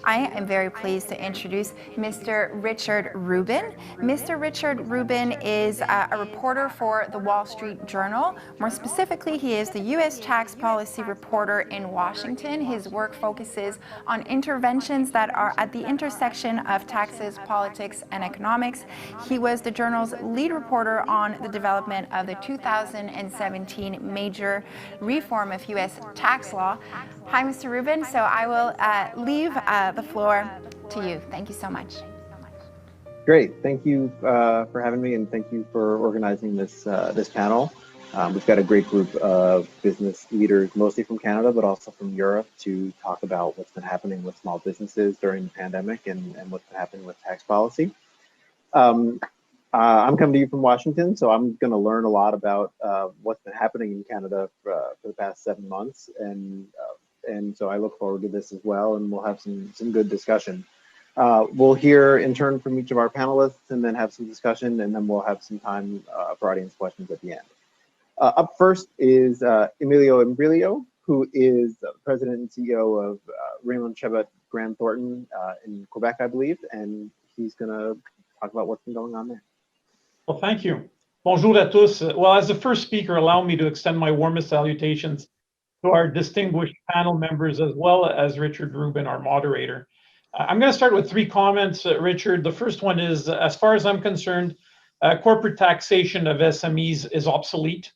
I am very pleased to introduce Mr. Richard Rubin. Mr. Richard Rubin is a reporter for the Wall Street Journal. More specifically, he is the U.S. tax policy reporter in Washington. His work focuses on interventions that are at the intersection of taxes, politics, and economics. He was the journal's lead reporter on the development of the 2017 major reform of U.S. tax law. Hi, Mr. Rubin. So I will leave the floor to you. Thank you so much. Great. Thank you for having me, and thank you for organizing this this panel. We've got a great group of business leaders, mostly from Canada, but also from Europe, to talk about what's been happening with small businesses during the pandemic and what's been happening with tax policy. I'm coming to you from Washington, so I'm going to learn a lot about what's been happening in Canada for the past 7 months, and so I look forward to this as well, and we'll have some good discussion. We'll hear in turn from each of our panelists, and then have some discussion, and then we'll have some time for audience questions at the end. Up first is Emilio Imbriglio, who is President and CEO of Raymond, Chabot, Thornton in Quebec, I believe, and he's going to talk about what's been going on there. Well, thank you. Bonjour à tous. Well, as the first speaker, allow me to extend my warmest salutations to our distinguished panel members, as well as Richard Rubin, our moderator. I'm going to start with 3 comments, Richard. The first one is, as far as I'm concerned, corporate taxation of SMEs is obsolete.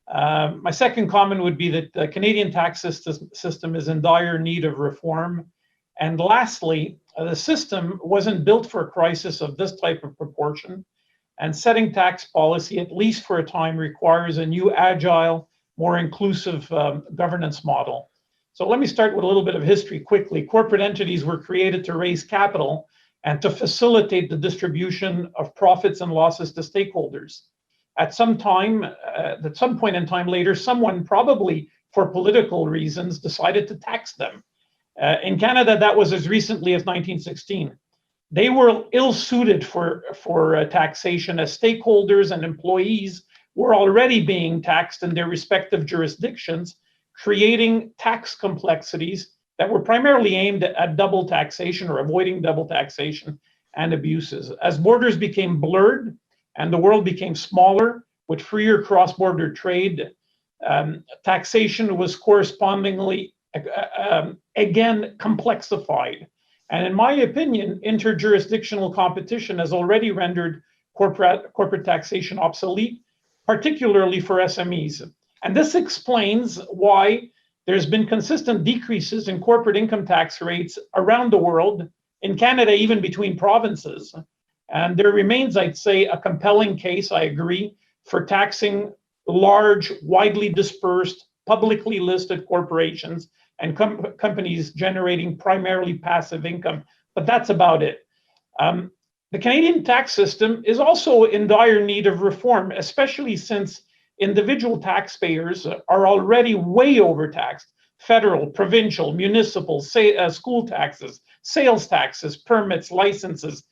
My second comment would be that the Canadian tax system is in dire need of reform. And lastly, the system wasn't built for a crisis of this type of proportion, and setting tax policy, at least for a time, requires a new agile, more inclusive governance model. So let me start with a little bit of history quickly. Corporate entities were created to raise capital and to facilitate the distribution of profits and losses to stakeholders. At some point in time later, someone, probably for political reasons, decided to tax them. In Canada, that was as recently as 1916. They were ill-suited for taxation, as stakeholders and employees were already being taxed in their respective jurisdictions, creating tax complexities that were primarily aimed at double taxation or avoiding double taxation and abuses. As borders became blurred and the world became smaller with freer cross-border trade, taxation was correspondingly, again, complexified. And in my opinion, interjurisdictional competition has already rendered corporate taxation obsolete, particularly for SMEs. And this explains why there's been consistent decreases in corporate income tax rates around the world, in Canada, even between provinces. And there remains, I'd say, a compelling case, I agree, for taxing large, widely dispersed, publicly listed corporations and companies generating primarily passive income. But that's about it. The Canadian tax system is also in dire need of reform, especially since individual taxpayers are already way overtaxed. Federal, provincial, municipal, school taxes, sales taxes, permits, licenses,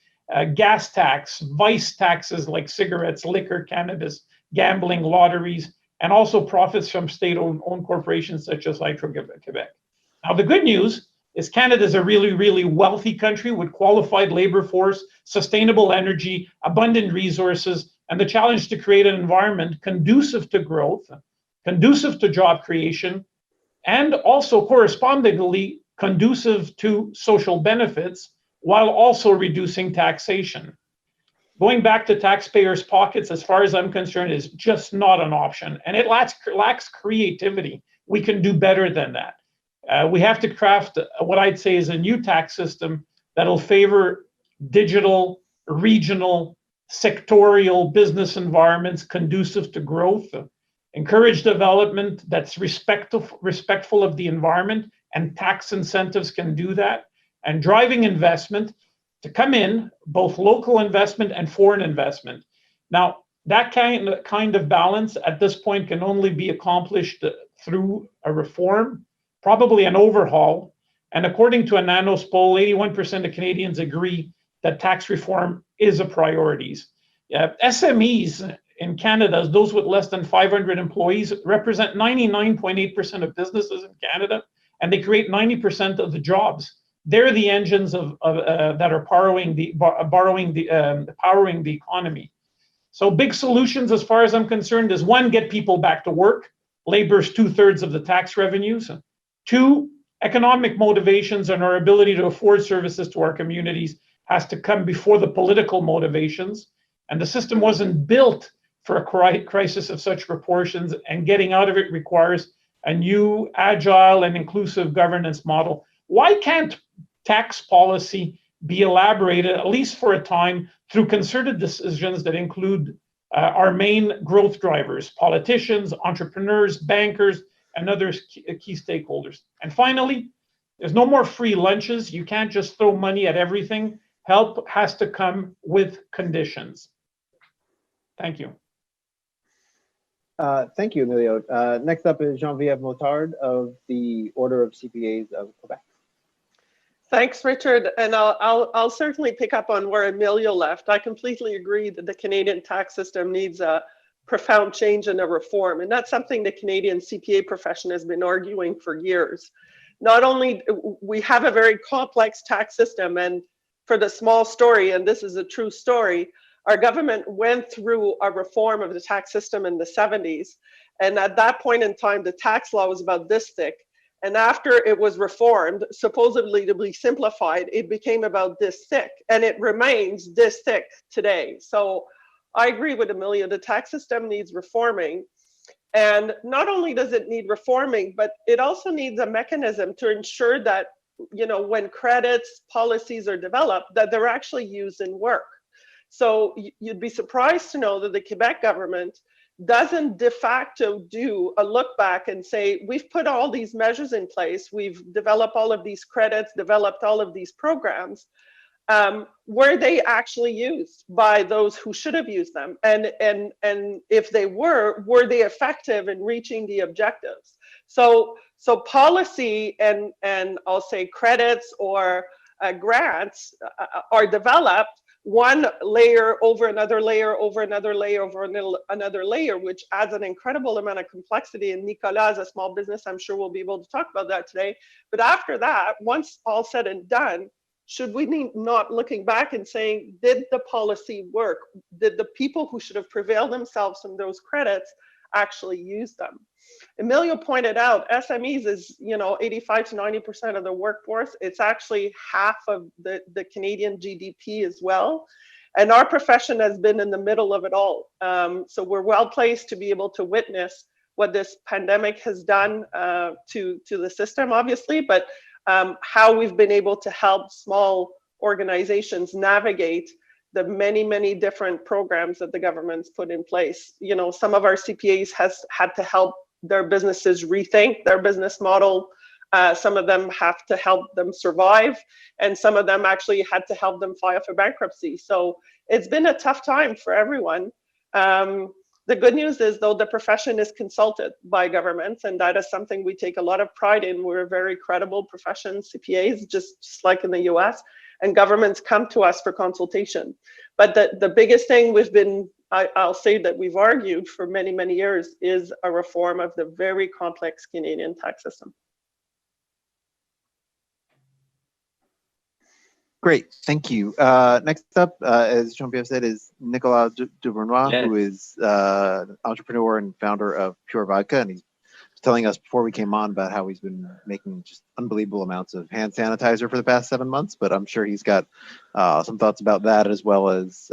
gas tax, vice taxes like cigarettes, liquor, cannabis, gambling, lotteries, and also profits from state-owned corporations such as Hydro-Québec. Now, the good news is Canada is a really, really wealthy country with qualified labor force, sustainable energy, abundant resources, and the challenge to create an environment conducive to growth, conducive to job creation, and also correspondingly conducive to social benefits, while also reducing taxation. Going back to taxpayers' pockets, as far as I'm concerned, is just not an option, and it lacks creativity. We can do better than that. We have to craft what I'd say is a new tax system that'll favor digital, regional, sectorial business environments conducive to growth, encourage development that's respectful of the environment, and tax incentives can do that, and driving investment to come in, both local investment and foreign investment. Now, that kind of balance at this point can only be accomplished through a reform, probably an overhaul. And according to a Nanos poll, 81% of Canadians agree that tax reform is a priority. SMEs in Canada, those with less than 500 employees, represent 99.8% of businesses in Canada, and they create 90% of the jobs. They're the engines that are powering the economy. So big solutions, as far as I'm concerned, is one, get people back to work. Labor's 2/3 of the tax revenues. Two, economic motivations and our ability to afford services to our communities has to come before the political motivations. And the system wasn't built for a crisis of such proportions, and getting out of it requires a new, agile, and inclusive governance model. Why can't tax policy be elaborated, at least for a time, through concerted decisions that include our main growth drivers, politicians, entrepreneurs, bankers, and other key stakeholders? And finally, there's no more free lunches. You can't just throw money at everything. Help has to come with conditions. Thank you. Thank you, Emilio. Next up is Geneviève Mottard of the Order of CPAs of Quebec. Thanks, Richard. And I'll certainly pick up on where Emilio left. I completely agree that the Canadian tax system needs a profound change and a reform. And that's something the Canadian CPA profession has been arguing for years. Not only we have a very complex tax system, and for the small story, and this is a true story, our government went through a reform of the tax system in the 70s. And at that point in time, the tax law was about this thick. And after it was reformed, supposedly to be simplified, it became about this thick. And it remains this thick today. So I agree with Emilio, the tax system needs reforming. And not only does it need reforming, but it also needs a mechanism to ensure that, you know, when credits, policies are developed, that they're actually used in work. So you'd be surprised to know that the Quebec government doesn't de facto do a look back and say, we've put all these measures in place, we've developed all of these credits, developed all of these programs. Were they actually used by those who should have used them? And if they were they effective in reaching the objectives? So policy and I'll say credits or grants are developed one layer over another layer over another layer over another layer, which adds an incredible amount of complexity. And Nicolas, as a small business, I'm sure we'll be able to talk about that today. But after that, once all said and done, should we not looking back and saying, did the policy work? Did the people who should have prevailed themselves from those credits actually use them? Emilio pointed out, SMEs is, you know, 85 to 90% of the workforce. It's actually half of the Canadian GDP as well. And our profession has been in the middle of it all. So we're well placed to be able to witness what this pandemic has done to the system, obviously, but how we've been able to help small organizations navigate the many, many different programs that the government's put in place. You know, some of our CPAs has had to help their businesses rethink their business model. Some of them have to help them survive, and some of them actually had to help them file for bankruptcy. So it's been a tough time for everyone. The good news is, though, the profession is consulted by governments, and that is something we take a lot of pride in. We're a very credible profession, CPAs, just like in the US, and governments come to us for consultation. But the biggest thing I'll say that we've argued for many, many years is a reform of the very complex Canadian tax system. Great, thank you. Next up, as Geneviève said, is Nicolas Duvernois, yes, who is an entrepreneur and founder of Pure Vodka, and he's telling us before we came on about how he's been making just unbelievable amounts of hand sanitizer for the past 7 months, but I'm sure he's got some thoughts about that, as well as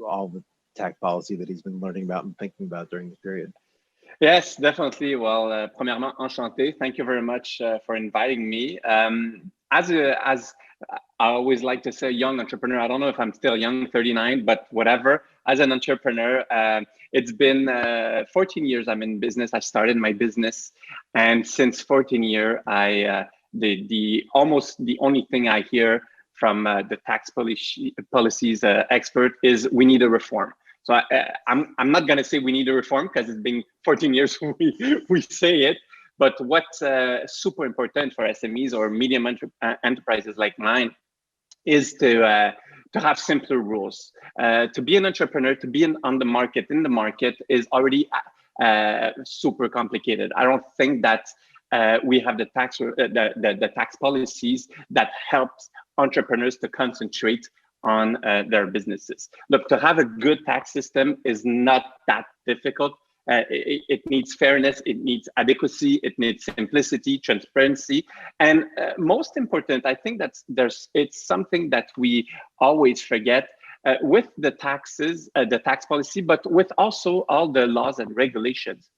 all the tax policy that he's been learning about and thinking about during this period. Yes, definitely. Well, premièrement, enchanté. Thank you very much for inviting me. As I always like to say, young entrepreneur, I don't know if I'm still young, 39, but whatever. As an entrepreneur, it's been 14 years I'm in business. I started my business, and since 14 years, almost the only thing I hear from the tax policies expert is we need a reform. So I'm not going to say we need a reform because it's been 14 years we say it. But what's super important for SMEs or medium enterprises like mine is to have simpler rules. To be an entrepreneur, to be in the market is already super complicated. I don't think that we have the tax policies that helps entrepreneurs to concentrate on their businesses. Look, to have a good tax system is not that difficult. It needs fairness, it needs adequacy, it needs simplicity, transparency, and most important, I think it's something that we always forget with the taxes, the tax policy, but with also all the laws and regulations,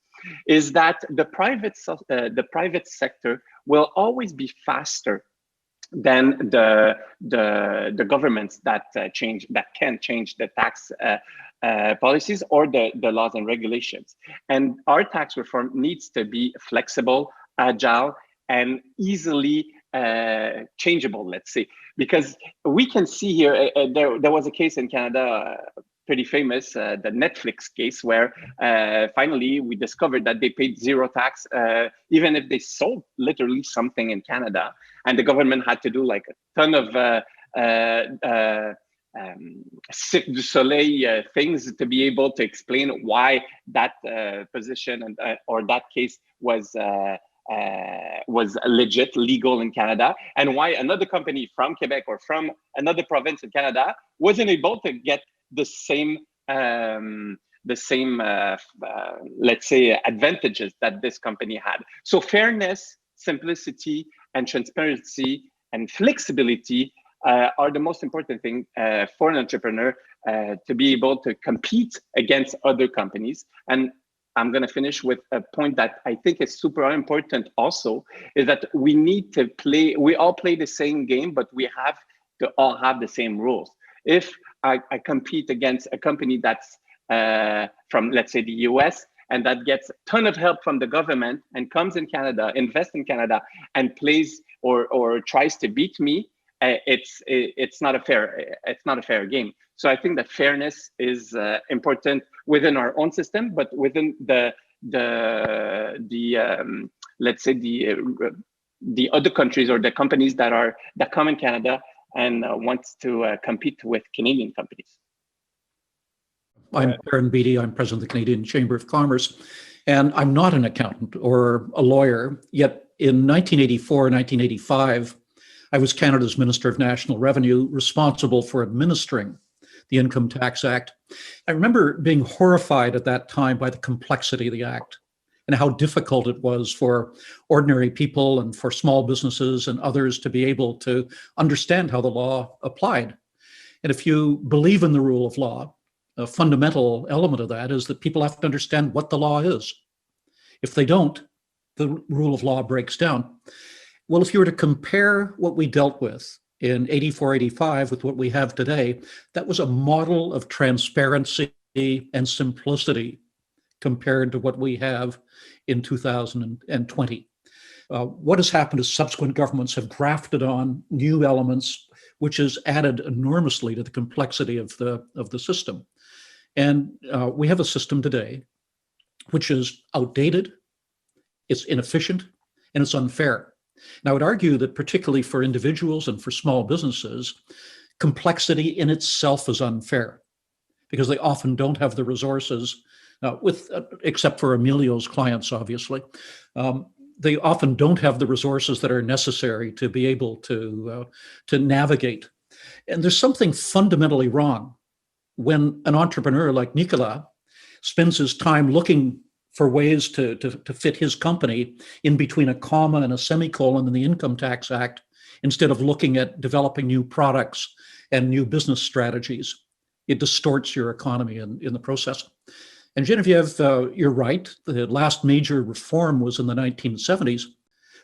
is that the private sector will always be faster than the governments that can change the tax policies or the laws and regulations. And our tax reform needs to be flexible, agile, and easily changeable, let's say, because we can see here, there was a case in Canada, pretty famous, the Netflix case, where finally we discovered that they paid zero tax, even if they sold literally something in Canada. And the government had to do like a ton of Cirque du Soleil things to be able to explain why that position and, or that case was legit, legal in Canada, and why another company from Quebec or from another province in Canada wasn't able to get the same let's say advantages that this company had. So fairness, simplicity, and transparency and flexibility are the most important thing for an entrepreneur to be able to compete against other companies. And I'm going to finish with a point that I think is super important also, is that we need to play, we all play the same game, but we have to all have the same rules. If I compete against a company that's from, let's say, the US, and that gets a ton of help from the government and comes in Canada, invests in Canada, and plays or tries to beat me, it's not a fair game. So I think that fairness is important within our own system, but within let's say the other countries or the companies that come in Canada and wants to compete with Canadian companies. I'm Perrin Beatty. I'm president of the Canadian Chamber of Commerce, and I'm not an accountant or a lawyer. Yet in 1984, 1985, I was Canada's Minister of National Revenue, responsible for administering the Income Tax Act. I remember being horrified at that time by the complexity of the act and how difficult it was for ordinary people and for small businesses and others to be able to understand how the law applied. And if you believe in the rule of law, a fundamental element of that is that people have to understand what the law is. If they don't, the rule of law breaks down. Well, if you were to compare what we dealt with in 84, 85 with what we have today, that was a model of transparency and simplicity compared to what we have in 2020. What has happened is subsequent governments have grafted on new elements, which has added enormously to the complexity of the system. And we have a system today which is outdated, it's inefficient, and it's unfair. And I would argue that particularly for individuals and for small businesses, complexity in itself is unfair because they often don't have the resources, except for Emilio's clients, obviously. They often don't have the resources that are necessary to be able to navigate. And there's something fundamentally wrong when an entrepreneur like Nicolas spends his time looking for ways to fit his company in between a comma and a semicolon in the Income Tax Act, instead of looking at developing new products and new business strategies. It distorts your economy in the process. And Geneviève, you're right. The last major reform was in the 1970s,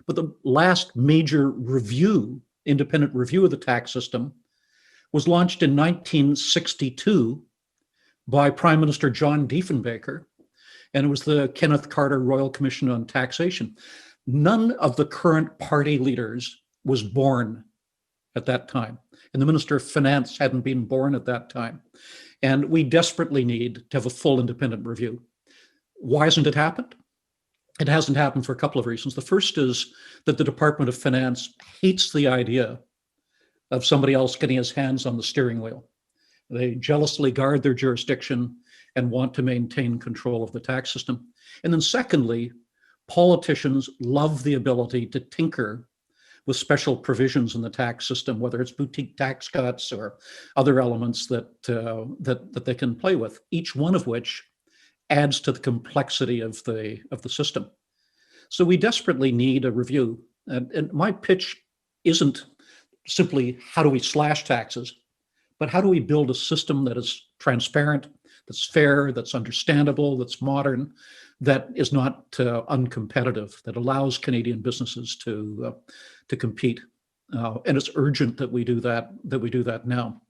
but the last major review, independent review of the tax system, was launched in 1962 by Prime Minister John Diefenbaker, and it was the Kenneth Carter Royal Commission on Taxation. None of the current party leaders was born at that time, and the Minister of Finance hadn't been born at that time. And we desperately need to have a full independent review. Why hasn't it happened? It hasn't happened for a couple of reasons. The first is that the Department of Finance hates the idea of somebody else getting his hands on the steering wheel. They jealously guard their jurisdiction and want to maintain control of the tax system. And then secondly, politicians love the ability to tinker with special provisions in the tax system, whether it's boutique tax cuts or other elements that they can play with, each one of which adds to the complexity of the system. So we desperately need a review. And my pitch isn't simply how do we slash taxes, but how do we build a system that is transparent, that's fair, that's understandable, that's modern, that is not uncompetitive, that allows Canadian businesses to compete. And it's urgent that we do that now.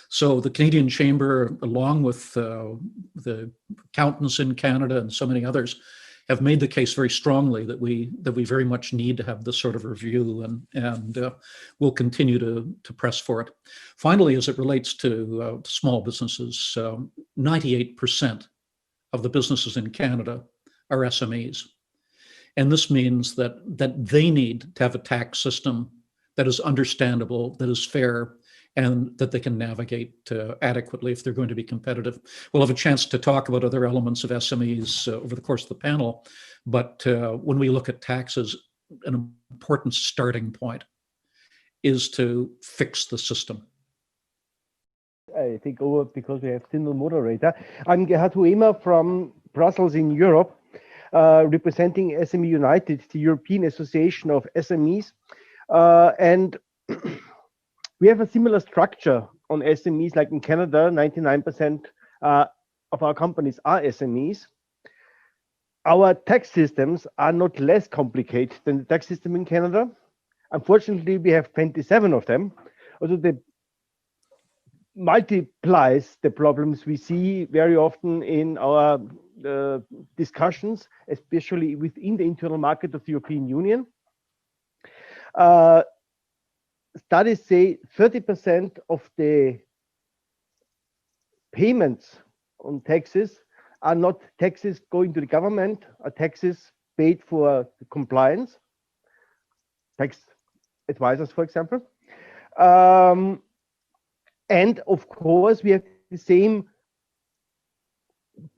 So the Canadian Chamber, along with the accountants in Canada and so many others, have made the case very strongly that we very much need to have this sort of review, and we'll continue to press for it. Finally, as it relates to small businesses, 98% of the businesses in Canada are SMEs. And this means that they need to have a tax system that is understandable, that is fair, and that they can navigate adequately if they're going to be competitive. We'll have a chance to talk about other elements of SMEs over the course of the panel, but when we look at taxes, an important starting point is to fix the system. I take over because we have still no moderator. I'm Gerhard Huemer from Brussels in Europe, representing SMEunited, the European Association of SMEs. And we have a similar structure on SMEs like in Canada. 99% of our companies are SMEs. Our tax systems are not less complicated than the tax system in Canada. Unfortunately, we have 27 of them. Also, they multiplies the problems we see very often in our discussions, especially within the internal market of the European Union. Studies say 30% of the payments on taxes are not taxes going to the government, are taxes paid for compliance, tax advisors, for example. And of course, we have the same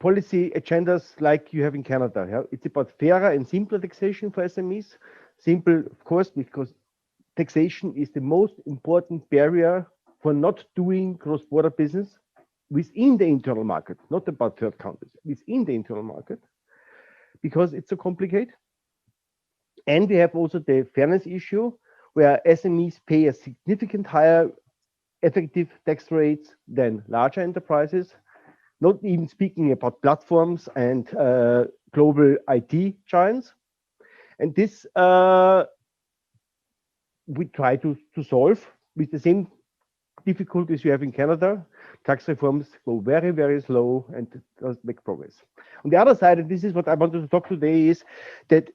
policy agendas like you have in Canada. Yeah? It's about fairer and simpler taxation for SMEs. Simple, of course, because taxation is the most important barrier for not doing cross-border business within the internal market, not about third countries, within the internal market, because it's so complicated. And we have also the fairness issue, where SMEs pay a significant higher effective tax rates than larger enterprises, not even speaking about platforms and global IT giants. And this we try to solve with the same difficulties you have in Canada. Tax reforms go very, very slow and doesn't make progress. On the other side, and this is what I wanted to talk today, is that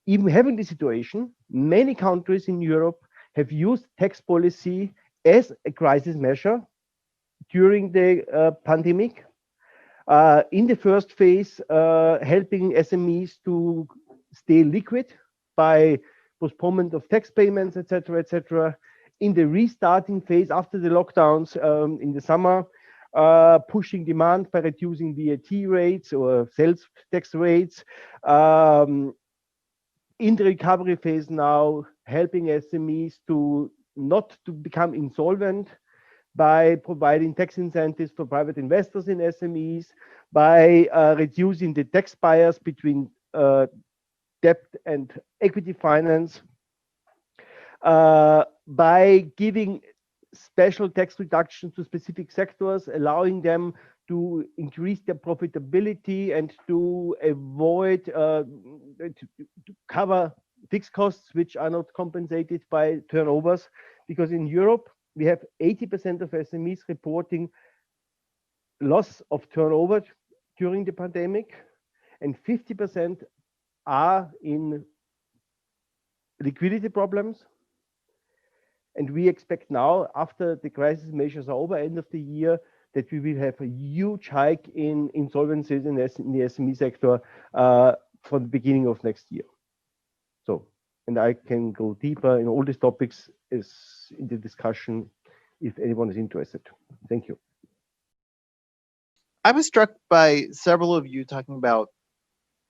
even having this situation, many countries in Europe have used tax policy as a crisis measure during the pandemic. In the first phase, helping SMEs to stay liquid by postponement of tax payments, etc., etc. In the restarting phase after the lockdowns in the summer, pushing demand by reducing VAT rates or sales tax rates. In the recovery phase now, helping SMEs to not to become insolvent by providing tax incentives for private investors in SMEs, by reducing the tax bias between debt and equity finance, by giving special tax reductions to specific sectors, allowing them to increase their profitability and to avoid to cover fixed costs which are not compensated by turnovers. Because in Europe, we have 80% of SMEs reporting loss of turnover during the pandemic, and 50% are in liquidity problems. And we expect now, after the crisis measures are over, end of the year, that we will have a huge hike in insolvencies in the SME sector from the beginning of next year. So, and I can go deeper in all these topics in the discussion if anyone is interested. Thank you. I was struck by several of you talking about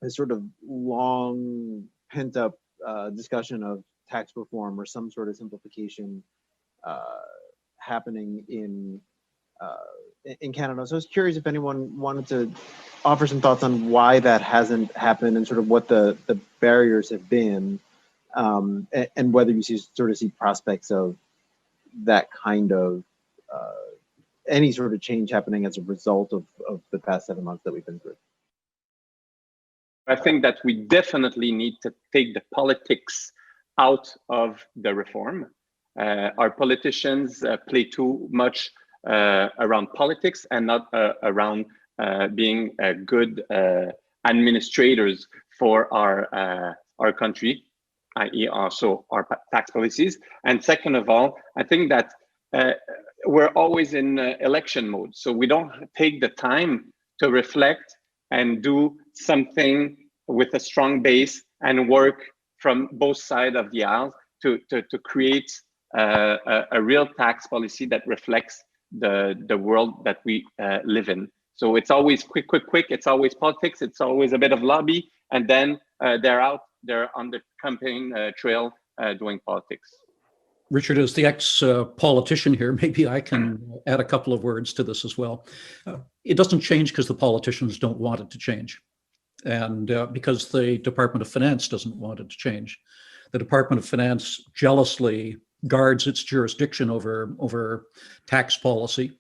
sort of long pent up discussion of tax reform or some sort of simplification happening in Canada. So I was curious if anyone wanted to offer some thoughts on why that hasn't happened and sort of what the barriers have been, and whether you see prospects of that kind of any sort of change happening as a result of the past 7 months that we've been through. I think that we definitely need to take the politics out of the reform. Our politicians play too much around politics and not around being good administrators for our country, i.e. also our tax policies. And second of all, I think that we're always in election mode. So we don't take the time to reflect and do something with a strong base and work from both sides of the aisle to create a real tax policy that reflects the world that we live in. So it's always quick, it's always politics, it's always a bit of lobby, and then they're out there on the campaign trail doing politics. Richard, as the ex-politician here, maybe I can add a couple of words to this as well. It doesn't change because the politicians don't want it to change, and because the Department of Finance doesn't want it to change. The Department of Finance jealously guards its jurisdiction over tax policy.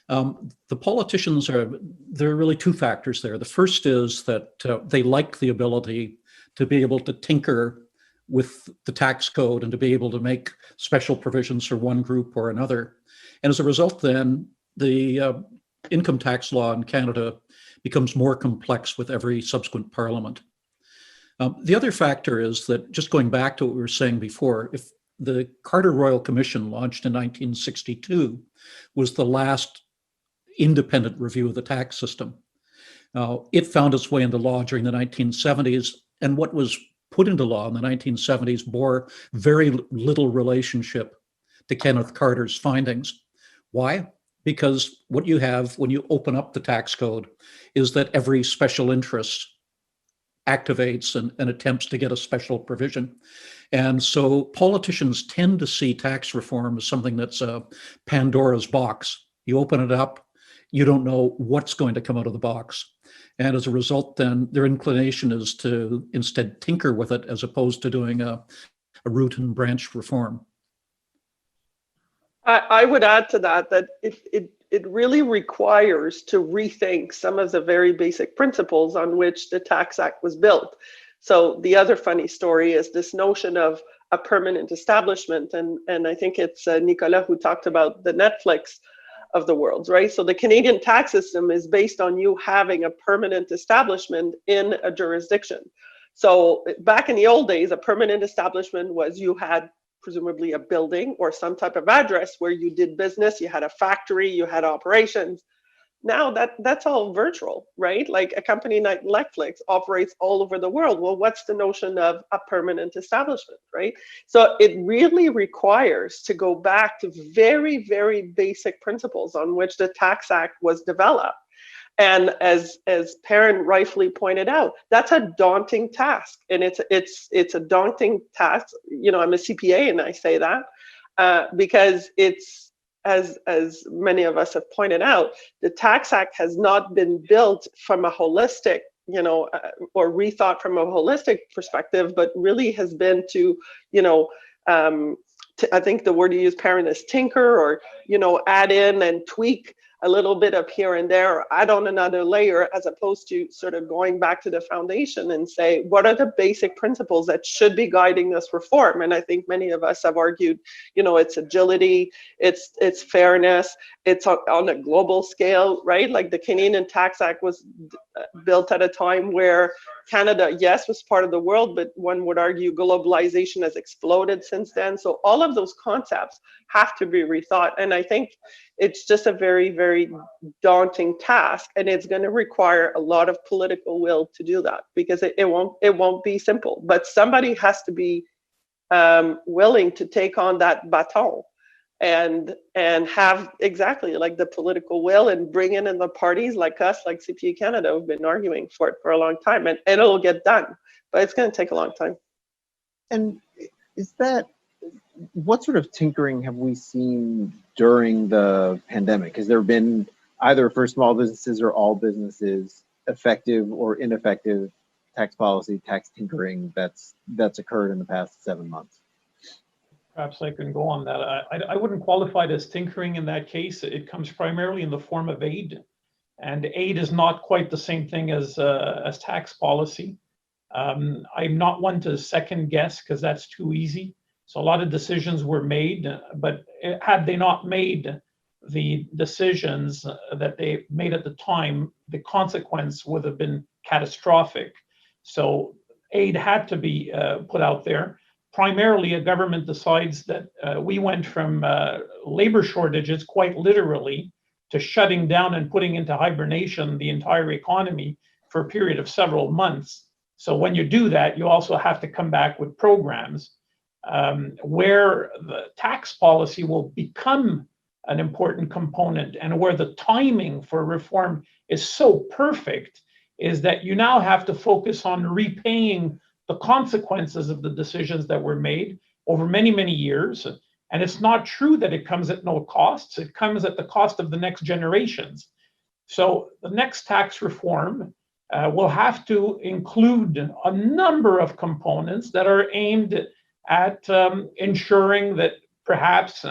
The politicians there are really two factors there. The first is that they like the ability to be able to tinker with the tax code and to be able to make special provisions for one group or another. And as a result, then the income tax law in Canada becomes more complex with every subsequent parliament. The other factor is that, just going back to what we were saying before, if the Carter Royal Commission, launched in 1962, was the last independent review of the tax system. It found its way into law during the 1970s, and what was put into law in the 1970s bore very little relationship to Kenneth Carter's findings. Why? Because what you have when you open up the tax code is that every special interest activates and attempts to get a special provision. And so politicians tend to see tax reform as something that's a Pandora's box. You open it up, you don't know what's going to come out of the box. And as a result, then their inclination is to instead tinker with it as opposed to doing a root and branch reform. I would add to that it really requires to rethink some of the very basic principles on which the Tax Act was built. So the other funny story is this notion of a permanent establishment. And I think it's Nicolas who talked about the Netflix of the world, right? So the Canadian tax system is based on you having a permanent establishment in a jurisdiction. So back in the old days, a permanent establishment was you had presumably a building or some type of address where you did business, you had a factory, you had operations. Now that's all virtual, right? Like a company like Netflix operates all over the world. Well, what's the notion of a permanent establishment, right? So it really requires to go back to very, very basic principles on which the Tax Act was developed. And as Perrin rightfully pointed out, that's a daunting task, and it's a daunting task. You know, I'm a CPA, and I say that because it's, as many of us have pointed out, the Tax Act has not been built from a holistic, or rethought from a holistic perspective, but really has been to, I think the word you use, Perrin, is tinker, or, add in and tweak a little bit up here and there, or add on another layer, as opposed to sort of going back to the foundation and say, what are the basic principles that should be guiding this reform? And I think many of us have argued, it's agility, it's fairness, it's on a global scale, right? Like the Canadian Tax Act was built at a time where Canada, yes, was part of the world, but one would argue globalization has exploded since then. So all of those concepts have to be rethought. And I think it's just a very, very daunting task, and it's going to require a lot of political will to do that, because it won't be simple. But somebody has to be willing to take on that baton and have exactly like the political will and bring in the parties like us, like CPA Canada, who've been arguing for it for a long time, and it'll get done, but it's going to take a long time. And what sort of tinkering have we seen during the pandemic? Has there been, either for small businesses or all businesses, effective or ineffective tax policy, tax tinkering that's occurred in the past 7 months? Perhaps I can go on that. I wouldn't qualify it as tinkering in that case. It comes primarily in the form of aid, and aid is not quite the same thing as tax policy. I'm not one to second guess because that's too easy. So a lot of decisions were made, but had they not made the decisions that they made at the time, the consequence would have been catastrophic. So aid had to be put out there. Primarily, a government decides that we went from labor shortages, quite literally, to shutting down and putting into hibernation the entire economy for a period of several months. So when you do that, you also have to come back with programs where the tax policy will become an important component, and where the timing for reform is so perfect is that you now have to focus on repaying the consequences of the decisions that were made over many, many years. And it's not true that it comes at no costs. It comes at the cost of the next generations. So the next tax reform will have to include a number of components that are aimed at ensuring that perhaps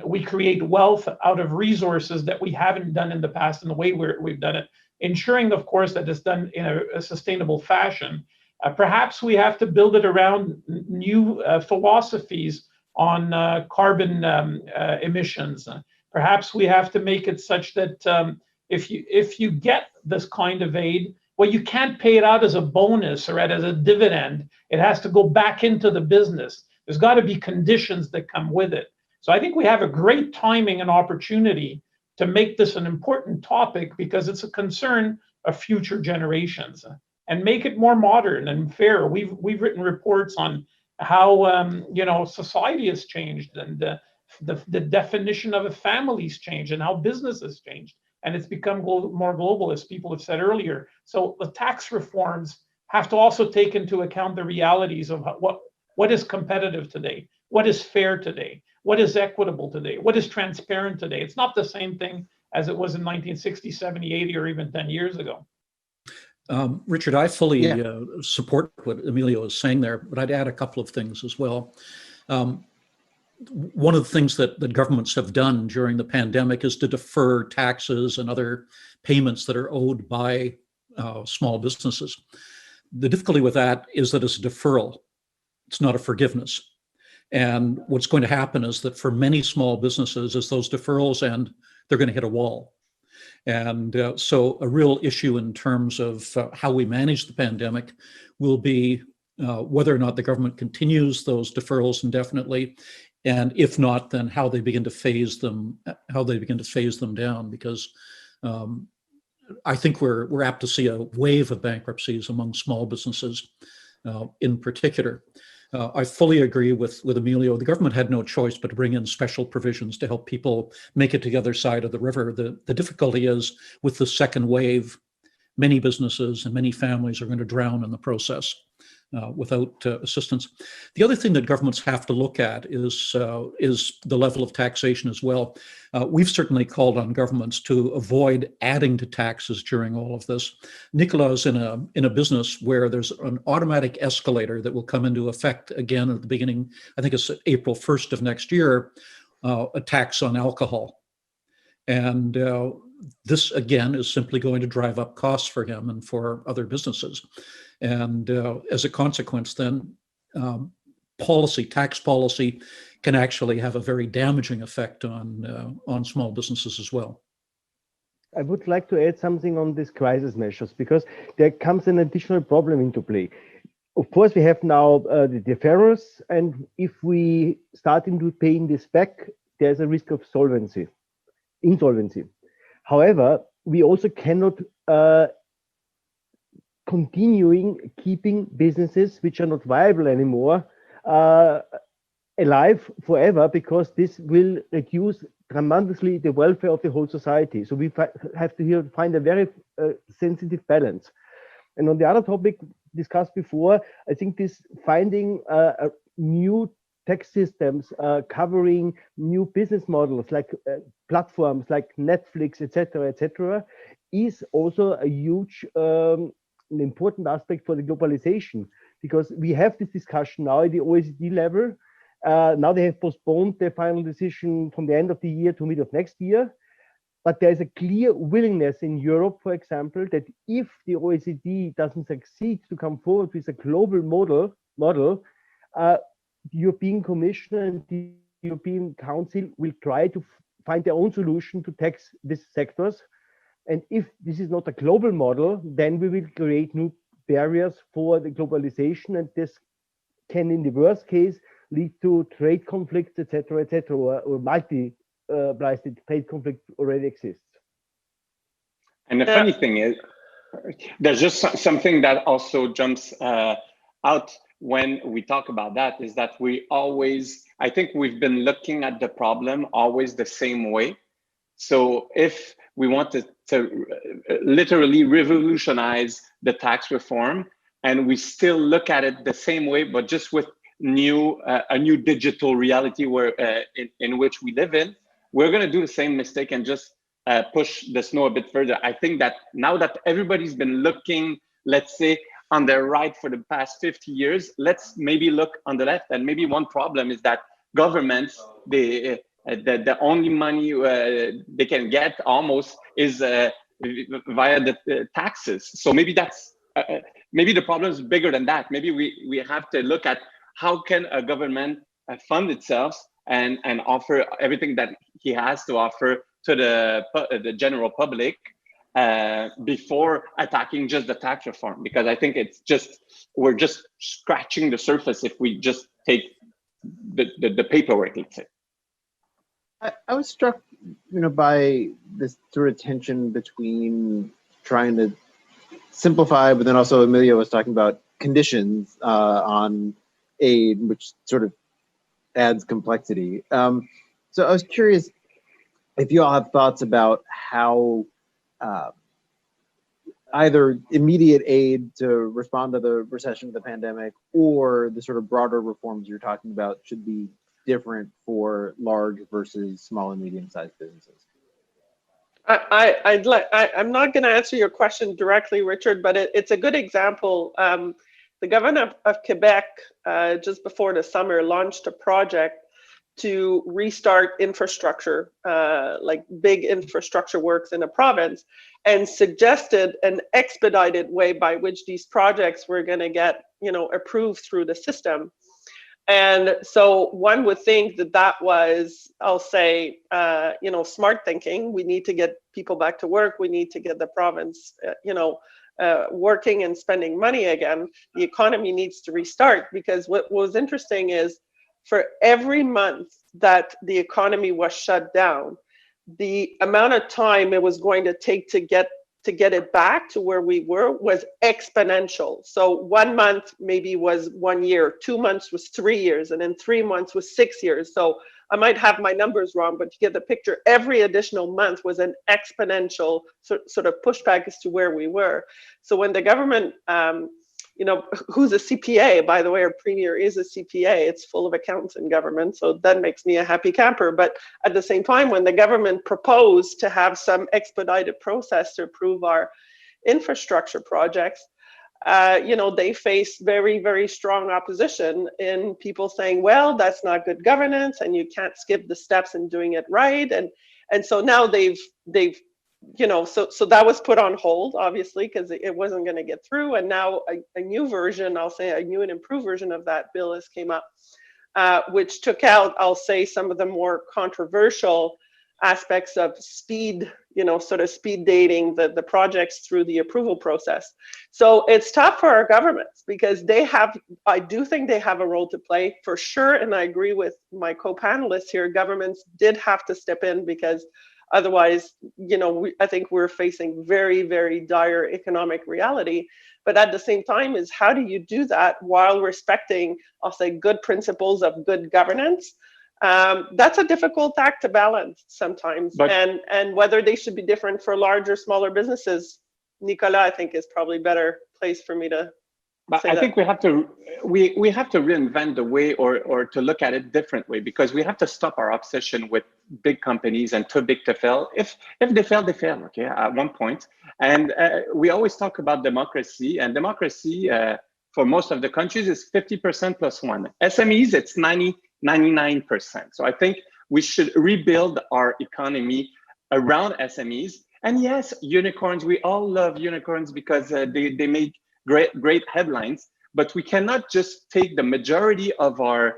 we create wealth out of resources that we haven't done in the past in the way we've done it. Ensuring, of course, that it's done in a sustainable fashion. Perhaps we have to build it around new philosophies on carbon emissions. Perhaps we have to make it such that if you get this kind of aid, well, you can't pay it out as a bonus or as a dividend. It has to go back into the business. There's got to be conditions that come with it. So I think we have a great timing and opportunity to make this an important topic because it's a concern of future generations, and make it more modern and fair. We've written reports on how society has changed, and the definition of a family's changed, and how business has changed, and it's become more global, as people have said earlier. So the tax reforms have to also take into account the realities of what is competitive today, what is fair today, what is equitable today, what is transparent today. It's not the same thing as it was in 1960, 70, 80, or even 10 years ago. Richard, I fully support what Emilio is saying there, but I'd add a couple of things as well. One of the things that governments have done during the pandemic is to defer taxes and other payments that are owed by small businesses. The difficulty with that is that it's a deferral. It's not a forgiveness. And what's going to happen is that for many small businesses, as those deferrals end, they're going to hit a wall. And so a real issue in terms of how we manage the pandemic will be whether or not the government continues those deferrals indefinitely, and if not, then how they begin to phase them down. Because I think we're apt to see a wave of bankruptcies among small businesses in particular. I fully agree with Emilio. The government had no choice but to bring in special provisions to help people make it to the other side of the river. The difficulty is with the second wave, many businesses and many families are going to drown in the process without assistance. The other thing that governments have to look at is the level of taxation as well. We've certainly called on governments to avoid adding to taxes during all of this. Nicolas is in a business where there's an automatic escalator that will come into effect again at the beginning, I think it's April 1st of next year, a tax on alcohol. And this, again, is simply going to drive up costs for him and for other businesses. And as a consequence, then tax policy can actually have a very damaging effect on small businesses as well. I would like to add something on these crisis measures, because there comes an additional problem into play. Of course, we have now the deferrals, and if we start into paying this back, there's a risk of insolvency. However, we also cannot keeping businesses which are not viable anymore alive forever, because this will reduce tremendously the welfare of the whole society. So we have to here find a very sensitive balance. And on the other topic discussed before, I think this finding new tax systems covering new business models like platforms like Netflix, etc., is also a huge an important aspect for the globalization, because we have this discussion now at the OECD level. Now they have postponed their final decision from the end of the year to mid of next year. But there is a clear willingness in Europe, for example, that if the OECD doesn't succeed to come forward with a global model, the European Commission and the European Council will try to find their own solution to tax these sectors. And if this is not a global model, then we will create new barriers for the globalization, and this can, in the worst case, lead to trade conflicts, etc., or multi-blasted trade conflict already exists. And the funny thing is, there's just something that also jumps out when we talk about that, is that I think we've been looking at the problem always the same way. So if we want to literally revolutionize the tax reform, and we still look at it the same way, but just with a new digital reality in which we live in, we're going to do the same mistake and just push the snow a bit further. I think that now that everybody's been looking, let's say, on the right for the past 50 years, let's maybe look on the left. And maybe one problem is that governments, the only money they can get almost is via the taxes. So maybe that's maybe the problem is bigger than that. Maybe we have to look at how can a government fund itself and offer everything that he has to offer to the general public before attacking just the tax reform. Because I think we're just scratching the surface if we just take the paperwork, let's say. I was struck, by this sort of tension between trying to simplify, but then also Emilio was talking about conditions on aid, which sort of adds complexity. So I was curious if you all have thoughts about how either immediate aid to respond to the recession of the pandemic or the sort of broader reforms you're talking about should be different for large versus small and medium-sized businesses. I'm not going to answer your question directly, Richard, but it's a good example. The governor of Quebec, just before the summer, launched a project to restart infrastructure, like big infrastructure works in the province, and suggested an expedited way by which these projects were going to get, approved through the system. And so one would think that was, I'll say, smart thinking. We need to get people back to work. We need to get the province, working and spending money again. The economy needs to restart, because what was interesting is for every month that the economy was shut down, the amount of time it was going to take to get it back to where we were was exponential. So 1 month maybe was 1 year, 2 months was 3 years, and then 3 months was 6 years. So I might have my numbers wrong, but you get the picture. Every additional month was an exponential sort of pushback as to where we were. So when the government, who's a CPA, by the way, our premier is a CPA, it's full of accountants in government, so that makes me a happy camper. But at the same time, when the government proposed to have some expedited process to approve our infrastructure projects, they faced very, very strong opposition in people saying, well, that's not good governance, and you can't skip the steps in doing it right. And so now they've so that was put on hold, obviously, because it wasn't going to get through. And now a new version, I'll say a new and improved version of that bill has came up, which took out, I'll say, some of the more controversial aspects of speed, sort of speed dating the projects through the approval process. So it's tough for our governments, because I do think they have a role to play for sure. And I agree with my co-panelists here, governments did have to step in, because otherwise, I think we're facing very, very dire economic reality. But at the same time is how do you do that while respecting, I'll say, good principles of good governance? That's a difficult act to balance sometimes. And whether they should be different for large or smaller businesses, Nicolas, I think, is probably better place for me to But I think we have to reinvent the way or to look at it different way, because we have to stop our obsession with big companies and too big to fail. If they fail, they fail, okay, at one point. And we always talk about democracy, and democracy for most of the countries is 50% plus one. SMEs, it's 99%. So I think we should rebuild our economy around SMEs. And yes, unicorns, we all love unicorns because they make great headlines, but we cannot just take the majority of our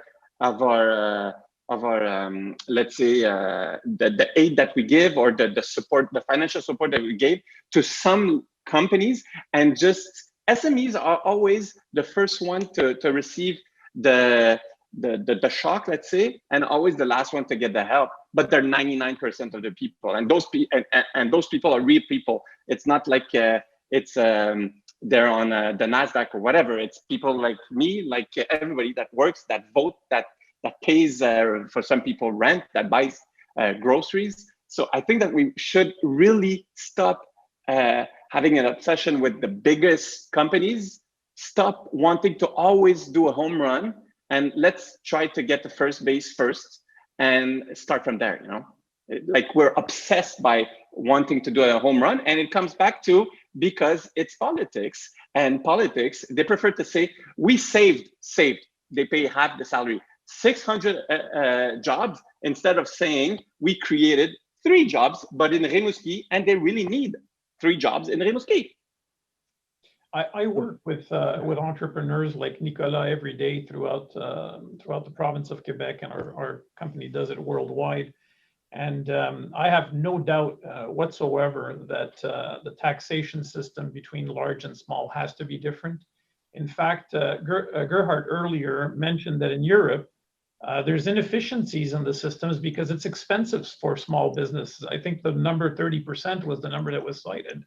let's say the aid that we give, or the support, the financial support that we gave to some companies, and just SMEs are always the first one to receive the shock, let's say, and always the last one to get the help. But they're 99% of the people, and those people are real people. It's not like they're on the NASDAQ or whatever. It's people like me, like everybody that works, that vote, that pays for some people rent, that buys groceries. So I think that we should really stop having an obsession with the biggest companies, stop wanting to always do a home run, and let's try to get to first base first and start from there, you know? Like, we're obsessed by wanting to do a home run, and it comes back to because it's politics, and politics, they prefer to say, we saved, they pay half the salary, 600 jobs, instead of saying we created 3 jobs, but in Rimouski, and they really need 3 jobs in Rimouski. I work with entrepreneurs like Nicolas every day throughout the province of Quebec, and our company does it worldwide. And I have no doubt whatsoever that the taxation system between large and small has to be different. In fact, Gerhard earlier mentioned that in Europe, there's inefficiencies in the systems because it's expensive for small businesses. I think the number 30% was the number that was cited.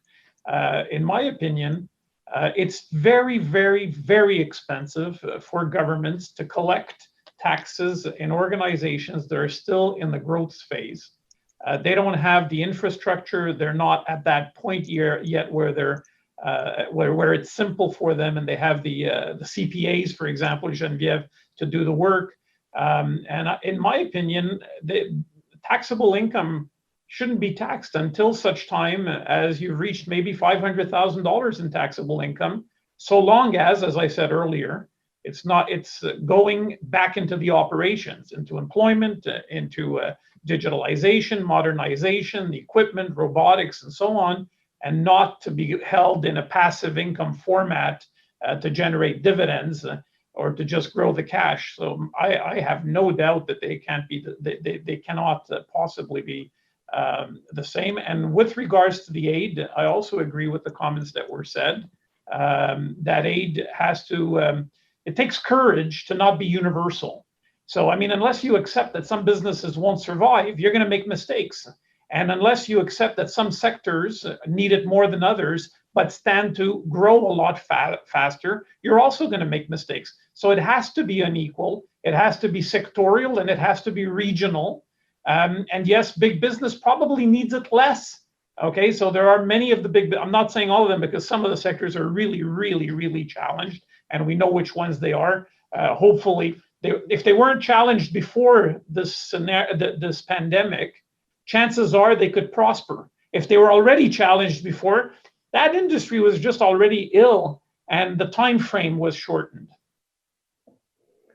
In my opinion, it's very, very, very expensive for governments to collect taxes in organizations that are still in the growth phase. They don't have the infrastructure. They're not at that point yet where they're where it's simple for them, and they have the CPAs, for example, Geneviève, to do the work. And in my opinion, the taxable income shouldn't be taxed until such time as you've reached maybe $500,000 in taxable income, so long as I said earlier, it's going back into the operations, into employment, into digitalization, modernization, the equipment, robotics, and so on, and not to be held in a passive income format to generate dividends or to just grow the cash. So I have no doubt that they cannot possibly be the same. And with regards to the aid, I also agree with the comments that were said. That aid has to, it takes courage to not be universal. So, I mean, unless you accept that some businesses won't survive, you're going to make mistakes. And unless you accept that some sectors need it more than others, but stand to grow a lot faster, you're also going to make mistakes. So it has to be unequal, it has to be sectorial, and it has to be regional. And yes, big business probably needs it less. Okay, so there are many of the big, I'm not saying all of them because some of the sectors are really, really, really challenged, and we know which ones they are. Hopefully, if they weren't challenged before this pandemic, chances are they could prosper. If they were already challenged before, that industry was just already ill, and the time frame was shortened.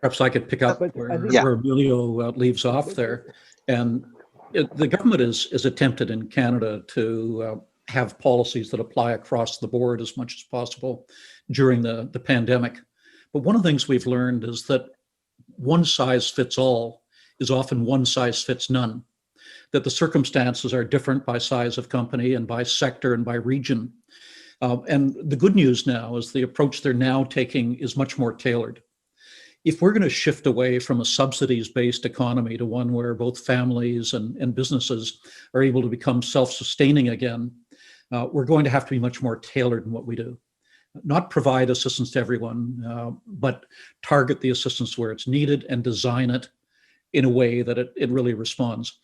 Perhaps I could pick up where Emilio leaves off there. And the government is attempted in Canada to have policies that apply across the board as much as possible during the pandemic. But one of the things we've learned is that one size fits all is often one size fits none, that the circumstances are different by size of company and by sector and by region. And the good news now is the approach they're now taking is much more tailored. If we're going to shift away from a subsidies-based economy to one where both families and businesses are able to become self-sustaining again, we're going to have to be much more tailored in what we do. not provide assistance to everyone, but target the assistance where it's needed and design it in a way that it really responds.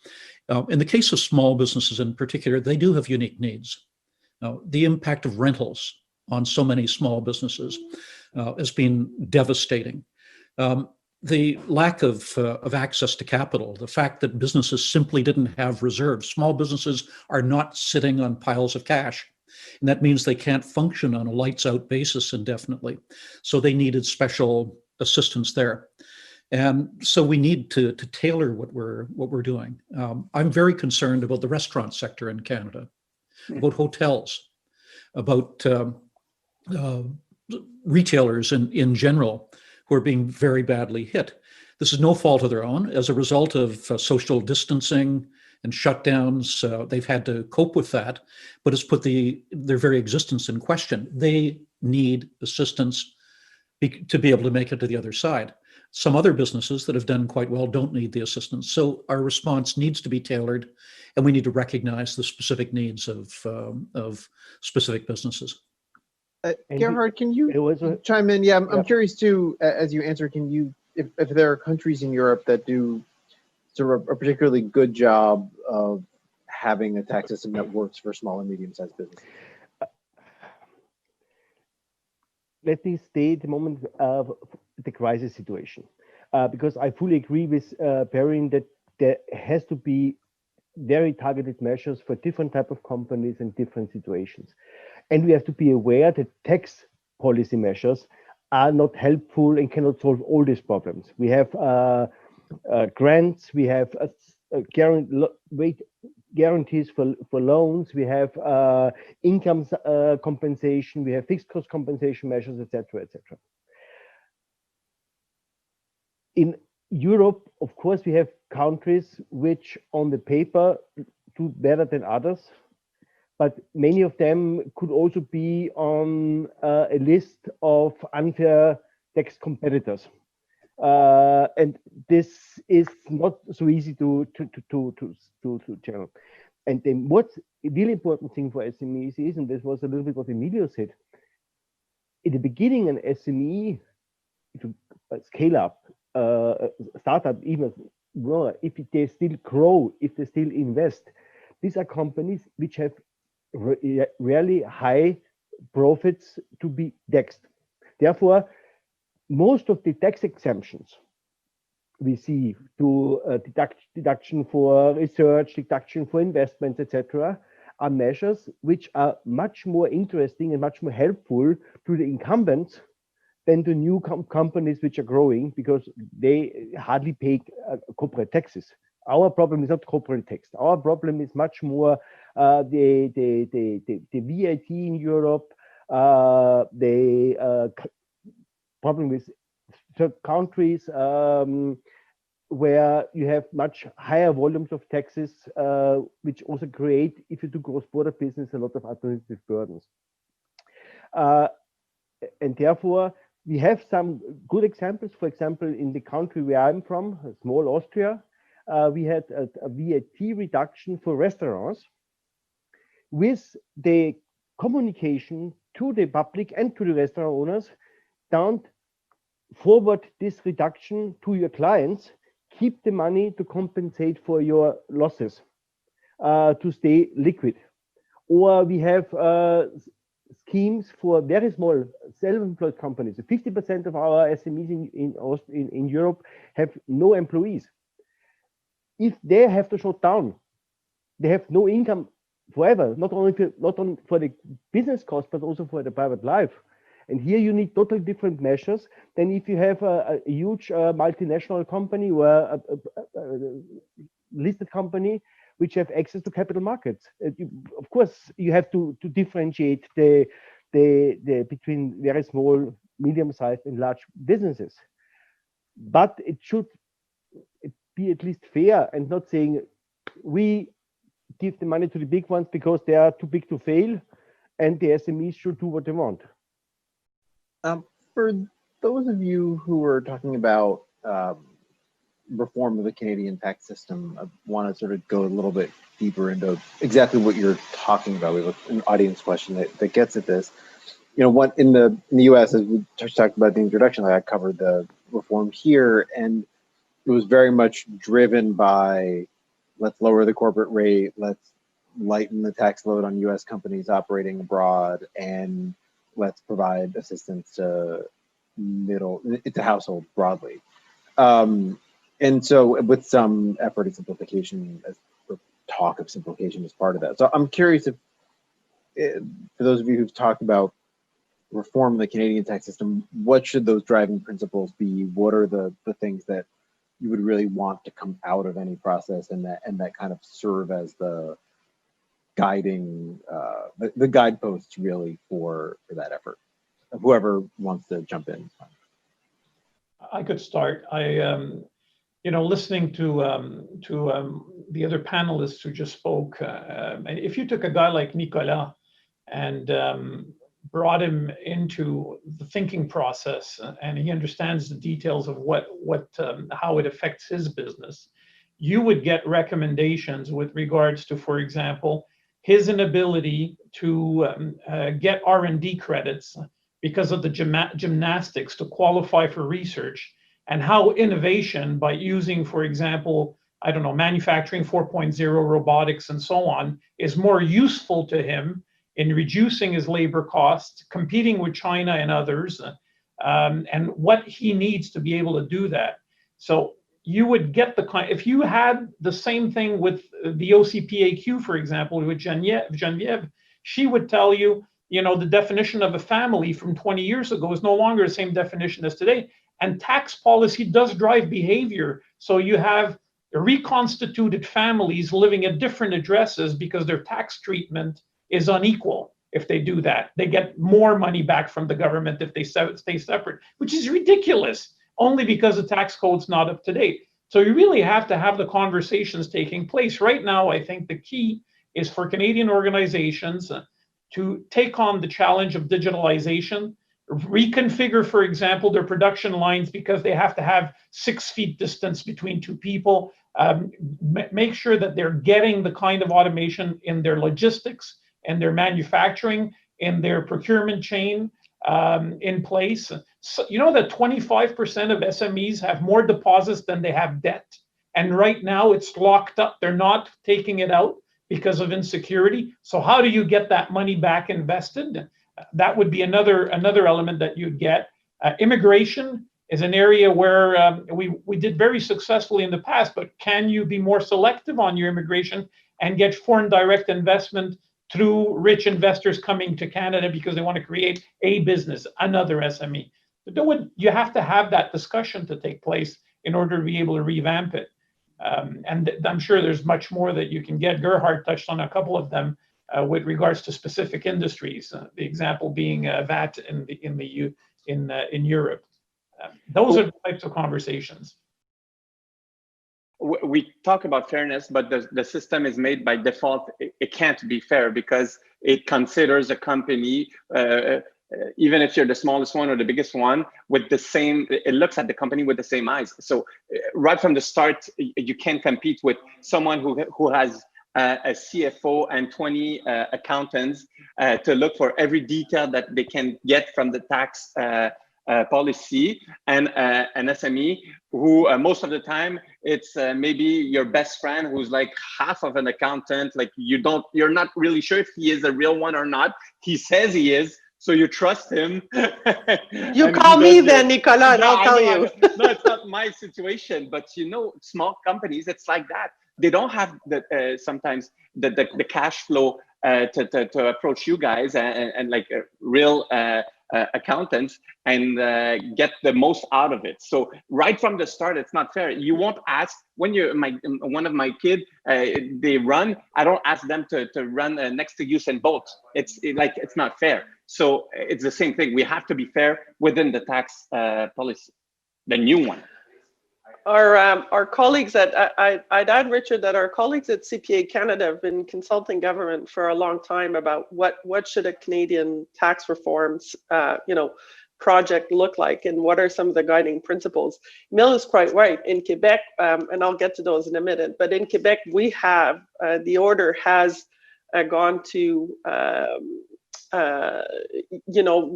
In the case of small businesses in particular, they do have unique needs. The impact of rentals on so many small businesses has been devastating. The lack of access to capital, the fact that businesses simply didn't have reserves. Small businesses are not sitting on piles of cash, and that means they can't function on a lights out basis indefinitely. So they needed special assistance there. And so we need to tailor what we're doing. I'm very concerned about the restaurant sector in Canada, about hotels, about retailers in general who are being very badly hit. This is no fault of their own. As a result of social distancing and shutdowns, they've had to cope with that, but it's put their very existence in question. They need assistance to be able to make it to the other side. Some other businesses that have done quite well don't need the assistance. So our response needs to be tailored, and we need to recognize the specific needs of specific businesses. Gerhard, can you chime in? Yeah, I'm curious too, as you answer, can you, if there are countries in Europe that do sort of a particularly good job of having a tax system that works for small and medium-sized businesses? Let me stay at the moment of the crisis situation, because I fully agree with Perrin that there has to be very targeted measures for different type of companies and different situations. And we have to be aware that tax policy measures are not helpful and cannot solve all these problems. We have grants, we have guarantees for loans, we have income compensation, we have fixed cost compensation measures, etc., etc. In Europe, of course, we have countries which on the paper do better than others, but many of them could also be on a list of unfair tax competitors. And this is not so easy to channel. And then what's a really important thing for SMEs is, and this was a little bit what Emilio said, in the beginning, an SME to scale up, startup, even more, if they still grow, if they still invest, these are companies which have really high profits to be taxed. Therefore, most of the tax exemptions we see to deduction for research, deduction for investments, etc., are measures which are much more interesting and much more helpful to the incumbents than the new companies which are growing, because they hardly pay corporate taxes. Our problem is not corporate tax. Our problem is much more the VAT in Europe, the problem with certain countries where you have much higher volumes of taxes, which also create, if you do cross-border business, a lot of administrative burdens. And therefore, we have some good examples. For example, in the country where I'm from, small Austria, we had a VAT reduction for restaurants with the communication to the public and to the restaurant owners. Don't forward this reduction to your clients. Keep the money to compensate for your losses, to stay liquid. Or we have schemes for very small self-employed companies. 50% of our SMEs in Europe have no employees. If they have to shut down, they have no income forever, not only for the business cost, but also for the private life. And here you need totally different measures than if you have a huge multinational company or a listed company which have access to capital markets. Of course, you have to differentiate the between very small, medium-sized, and large businesses. But it should be at least fair and not saying we give the money to the big ones because they are too big to fail, and the SMEs should do what they want. For those of you who are talking about reform of the Canadian tax system, I want to sort of go a little bit deeper into exactly what you're talking about. We have an audience question that gets at this. what in the U.S., as we talked about the introduction, like I covered the reform here, and it was very much driven by let's lower the corporate rate, let's lighten the tax load on U.S. companies operating abroad, and let's provide assistance to households broadly. And so with some effort at simplification, or talk of simplification as part of that. So I'm curious if, for those of you who've talked about reform of the Canadian tax system, what should those driving principles be? What are the things that you would really want to come out of any process, and that kind of serve as the guiding, the guideposts really for that effort? Whoever wants to jump in. I could start. Listening to the other panelists who just spoke, if you took a guy like Nicolas and brought him into the thinking process, and he understands the details of how it affects his business, you would get recommendations with regards to, for example, his inability to get R&D credits because of the gymnastics to qualify for research, and how innovation by using, for example, manufacturing 4.0, robotics, and so on, is more useful to him in reducing his labor costs, competing with China and others, and what he needs to be able to do that. So you would get if you had the same thing with the OCPAQ, for example, with Geneviève, she would tell you, the definition of a family from 20 years ago is no longer the same definition as today. And tax policy does drive behavior. So you have reconstituted families living at different addresses because their tax treatment is unequal. If they do that, they get more money back from the government if they stay separate, which is ridiculous, only because the tax code's not up to date. So you really have to have the conversations taking place. Right now, I think the key is for Canadian organizations to take on the challenge of digitalization, reconfigure, for example, their production lines because they have to have 6 feet distance between two people, make sure that they're getting the kind of automation in their logistics and their manufacturing, in their procurement chain in place. So, that 25% of SMEs have more deposits than they have debt. And right now it's locked up. They're not taking it out because of insecurity. So how do you get that money back invested? That would be another element that you'd get. Immigration is an area where we did very successfully in the past, but can you be more selective on your immigration and get foreign direct investment through rich investors coming to Canada because they want to create a business, another SME? You have to have that discussion to take place in order to be able to revamp it. And I'm sure there's much more that you can get. Gerhard touched on a couple of them with regards to specific industries. The example being VAT in Europe. Those are the types of conversations. We talk about fairness, but the system is made by default. It can't be fair because it considers a company, even if you're the smallest one or the biggest one, with the same, it looks at the company with the same eyes. So right from the start, you can't compete with someone who has a CFO and 20 accountants to look for every detail that they can get from the tax policy, and an SME who most of the time it's maybe your best friend who's like half of an accountant. Like you're not really sure if he is a real one or not. He says he is, so you trust him. You call me then, Nicolas, and I'll tell you. No, it's not my situation, but small companies, it's like that. They don't have sometimes the cash flow to approach you guys and like real accountants and get the most out of it. So right from the start, it's not fair. You won't ask when one of my kids they run. I don't ask them to run next to Usain Bolt. It's not fair. So it's the same thing. We have to be fair within the tax policy, the new one. Our colleagues I'd add, Richard, that our colleagues at CPA Canada have been consulting government for a long time about what should a Canadian tax reforms project look like, and what are some of the guiding principles. Emilio is quite right. In Quebec, and I'll get to those in a minute, but in Quebec we have the Ordre has gone to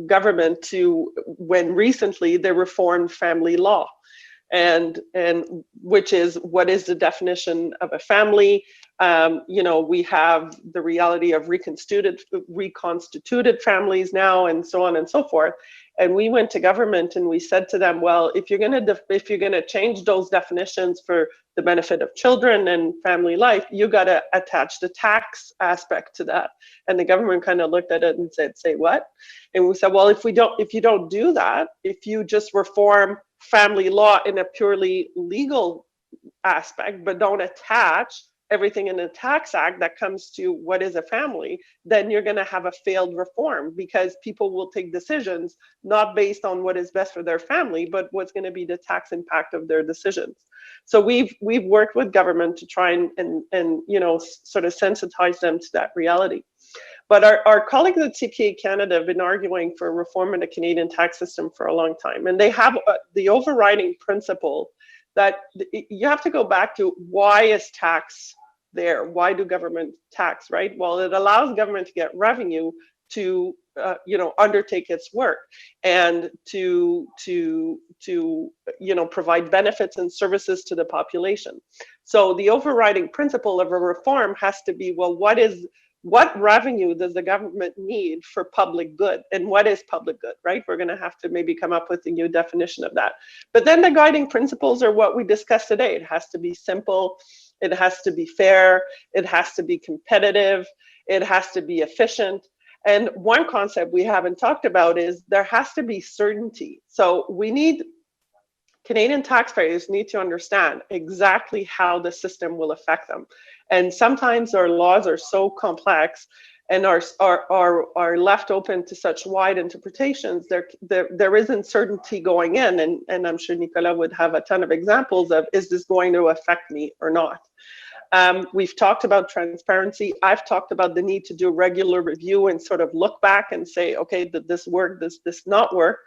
government to when recently they reformed family law, and which is what is the definition of a family. We have the reality of reconstituted families now, and so on and so forth. And we went to government and we said to them, well, if you're gonna change those definitions for the benefit of children and family life, you got to attach the tax aspect to that. And the government kind of looked at it and said, say what? And we said, well, if you don't do that, if you just reform family law in a purely legal aspect, but don't attach everything in the Tax Act that comes to what is a family, then you're going to have a failed reform, because people will take decisions not based on what is best for their family, but what's going to be the tax impact of their decisions. So we've worked with government to try and sort of sensitize them to that reality. But our colleagues at CPA Canada have been arguing for reform in the Canadian tax system for a long time, and they have the overriding principle that you have to go back to, why is tax there? Why do government tax, right? Well, it allows government to get revenue to undertake its work and to provide benefits and services to the population. So the overriding principle of a reform has to be, well, what revenue does the government need for public good, and what is public good, right? We're going to have to maybe come up with a new definition of that. But then the guiding principles are what we discussed today. It has to be simple, it has to be fair, it has to be competitive, it has to be efficient. And one concept we haven't talked about is there has to be certainty. So Canadian taxpayers need to understand exactly how the system will affect them. And sometimes our laws are so complex and are left open to such wide interpretations. There is uncertainty going in, and I'm sure Nicolas would have a ton of examples of, is this going to affect me or not? We've talked about transparency. I've talked about the need to do regular review and sort of look back and say, okay, did this work, does this not work?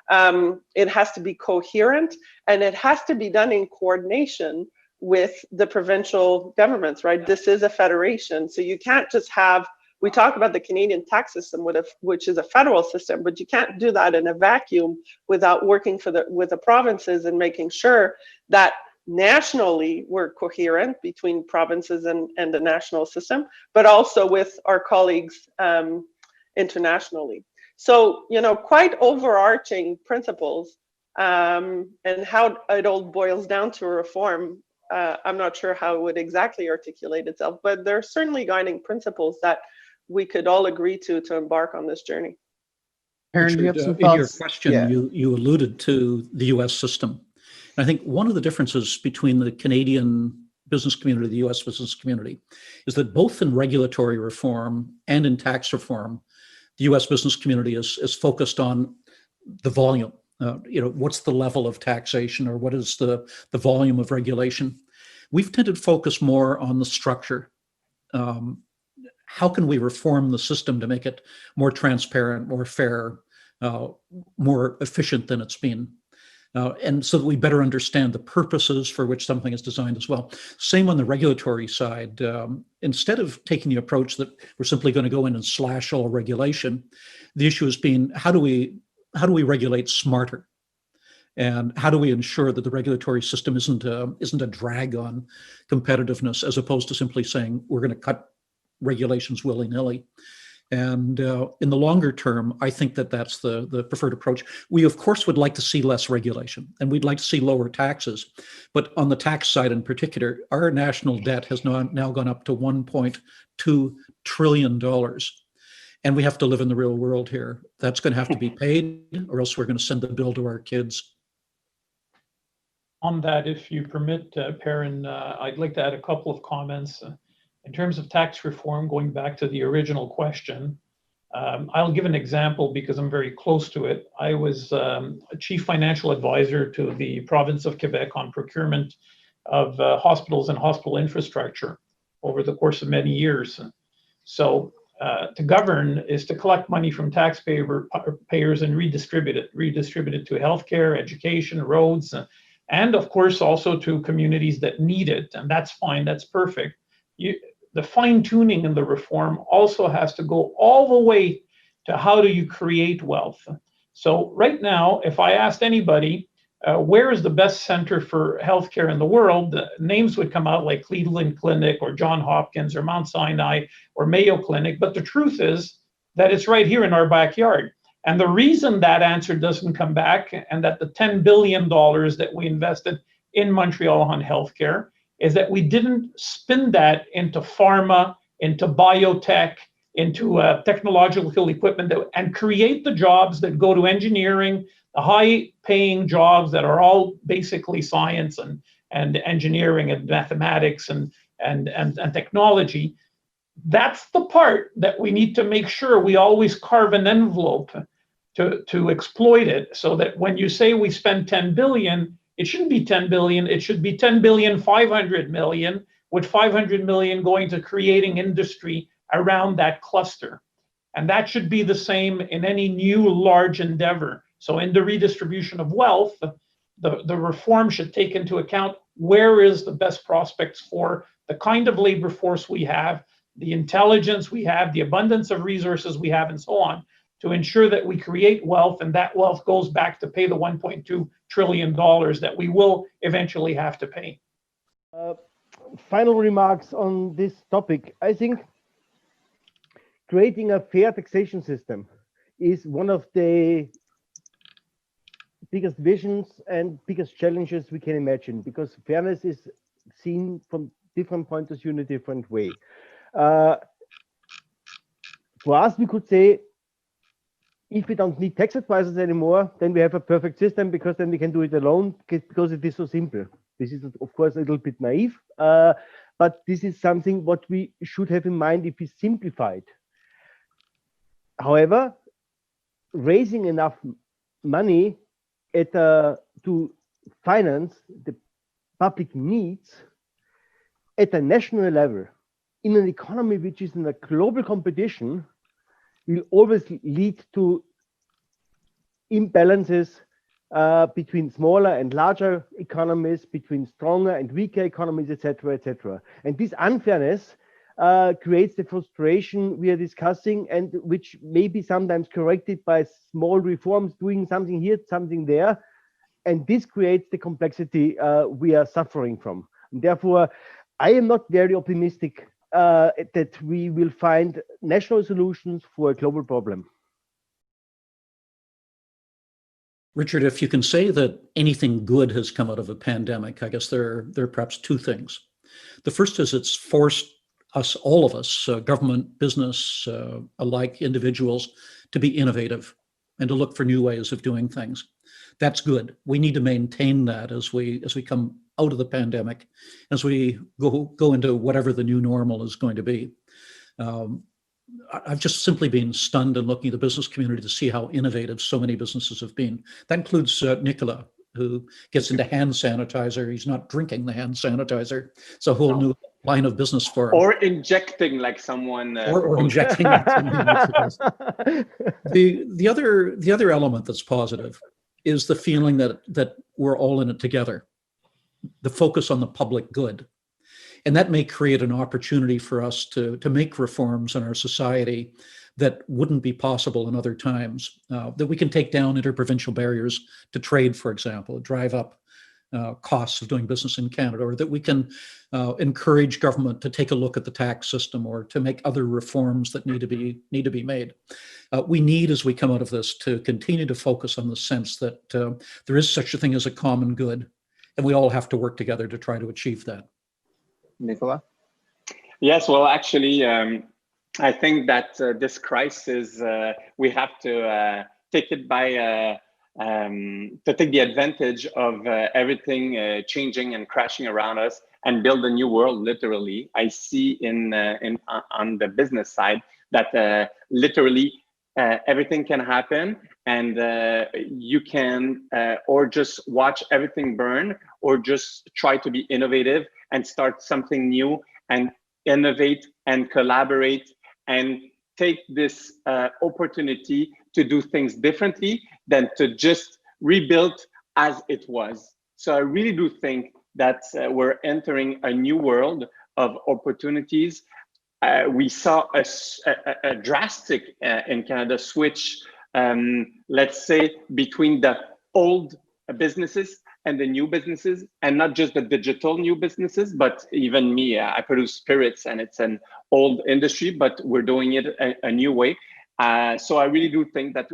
It has to be coherent, and it has to be done in coordination with the provincial governments, right? This is a federation, so you can't just have, we talk about the Canadian tax system, which is a federal system, but you can't do that in a vacuum without working with the provinces and making sure that nationally we're coherent between provinces and the national system, but also with our colleagues internationally. So, quite overarching principles, and how it all boils down to a reform, I'm not sure how it would exactly articulate itself, but there are certainly guiding principles that we could all agree to embark on this journey. Richard, you have some in your thoughts? question, Yeah. you alluded to the U.S. system. And I think one of the differences between the Canadian business community, the U.S. business community, is that both in regulatory reform and in tax reform, the U.S. business community is focused on the volume. What's the level of taxation, or what is the volume of regulation? We've tended to focus more on the structure. How can we reform the system to make it more transparent, more fair, more efficient than it's been? And so that we better understand the purposes for which something is designed as well. Same on the regulatory side. Instead of taking the approach that we're simply going to go in and slash all regulation, the issue has been, how do we regulate smarter? And how do we ensure that the regulatory system isn't a drag on competitiveness, as opposed to simply saying we're going to cut regulations willy-nilly? And in the longer term, I think that that's the preferred approach. We, of course, would like to see less regulation, and we'd like to see lower taxes. But on the tax side in particular, our national debt has now gone up to $1.2 trillion. And we have to live in the real world here. That's going to have to be paid, or else we're going to send the bill to our kids. On that, if you permit, Perrin, I'd like to add a couple of comments. In terms of tax reform, going back to the original question, I'll give an example because I'm very close to it. I was a chief financial advisor to the province of Quebec on procurement of hospitals and hospital infrastructure over the course of many years. So to govern is to collect money from taxpayers and redistribute it to healthcare, education, roads, and of course also to communities that need it. And that's fine, that's perfect. The fine tuning in the reform also has to go all the way to how do you create wealth. So right now, if I asked anybody, where is the best center for healthcare in the world, the names would come out like Cleveland Clinic or John Hopkins or Mount Sinai or Mayo Clinic. But the truth is that it's right here in our backyard. And the reason that answer doesn't come back, and that the $10 billion that we invested in Montreal on healthcare, is that we didn't spin that into pharma, into biotech, into technological equipment, and create the jobs that go to engineering, the high-paying jobs that are all basically science and engineering and mathematics and technology. That's the part that we need to make sure we always carve an envelope to exploit it, so that when you say we spend 10 billion, it shouldn't be 10 billion, it should be 10 billion 500 million, with 500 million going to creating industry around that cluster. And that should be the same in any new large endeavor. So in the redistribution of wealth, the reform should take into account where is the best prospects for the kind of labor force we have, the intelligence we have, the abundance of resources we have, and so on, to ensure that we create wealth, and that wealth goes back to pay the $1.2 trillion that we will eventually have to pay. Final remarks on this topic. I think creating a fair taxation system is one of the biggest visions and biggest challenges we can imagine, because fairness is seen from different points of view in a different way. For us, we could say, if we don't need tax advisors anymore, then we have a perfect system, because then we can do it alone, because it is so simple. This is, of course, a little bit naive, but this is something what we should have in mind if we simplify it. However, raising enough money to finance the public needs at a national level in an economy which is in a global competition will always lead to imbalances between smaller and larger economies, between stronger and weaker economies, etc., etc. And this unfairness creates the frustration we are discussing, and which may be sometimes corrected by small reforms, doing something here, something there. And this creates the complexity we are suffering from. And therefore, I am not very optimistic that we will find national solutions for a global problem. Richard, if you can say that anything good has come out of a pandemic, I guess there are perhaps two things. The first is it's forced us, all of us, government, business, alike, individuals, to be innovative and to look for new ways of doing things. That's good. We need to maintain that as we come out of the pandemic, as we go into whatever the new normal is going to be. I've just simply been stunned in looking at the business community to see how innovative so many businesses have been. That includes Nicolas, who gets into hand sanitizer. He's not drinking the hand sanitizer. It's a whole new line of business for him. Or injecting like someone. Or injecting like someone else. The other element that's positive is the feeling that we're all in it together. The focus on the public good. And that may create an opportunity for us to make reforms in our society that wouldn't be possible in other times, that we can take down interprovincial barriers to trade, for example, drive up costs of doing business in Canada, or that we can encourage government to take a look at the tax system or to make other reforms that need to be made. We need, as we come out of this, to continue to focus on the sense that there is such a thing as a common good, and we all have to work together to try to achieve that. Nicolas? Yes, well, actually, I think that this crisis, we have to take it by, to take the advantage of everything changing and crashing around us and build a new world, literally. I see on the business side that literally everything can happen, and you can or just watch everything burn, or just try to be innovative and start something new and innovate and collaborate and take this opportunity to do things differently than to just rebuild as it was. So I really do think that we're entering a new world of opportunities we saw a drastic in Canada switch, let's say, between the old businesses and the new businesses, and not just the digital new businesses, but even me, I produce spirits and it's an old industry, but we're doing it a new way. So I really do think that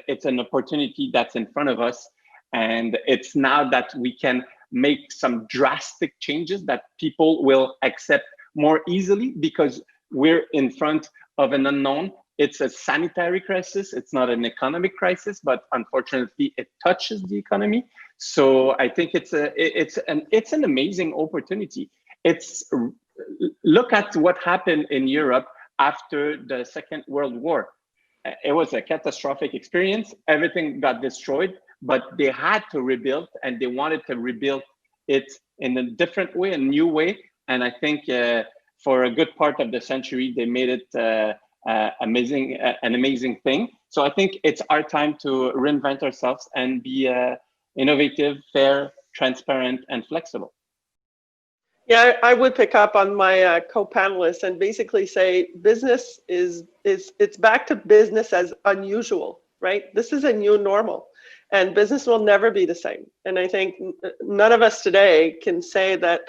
it's an opportunity that's in front of us. And it's now that we can make some drastic changes that people will accept more easily, because we're in front of an unknown. It's a sanitary crisis. It's not an economic crisis, but unfortunately it touches the economy. So I think it's an amazing opportunity. Look at what happened in Europe after the Second World War. It was a catastrophic experience. Everything got destroyed, but they had to rebuild, and they wanted to rebuild it in a different way, a new way. And I think for a good part of the century, they made it an amazing thing. So I think it's our time to reinvent ourselves and be innovative, fair, transparent, and flexible. Yeah, I would pick up on my co-panelists and basically say business it's back to business as unusual, right? This is a new normal, and business will never be the same. And I think none of us today can say that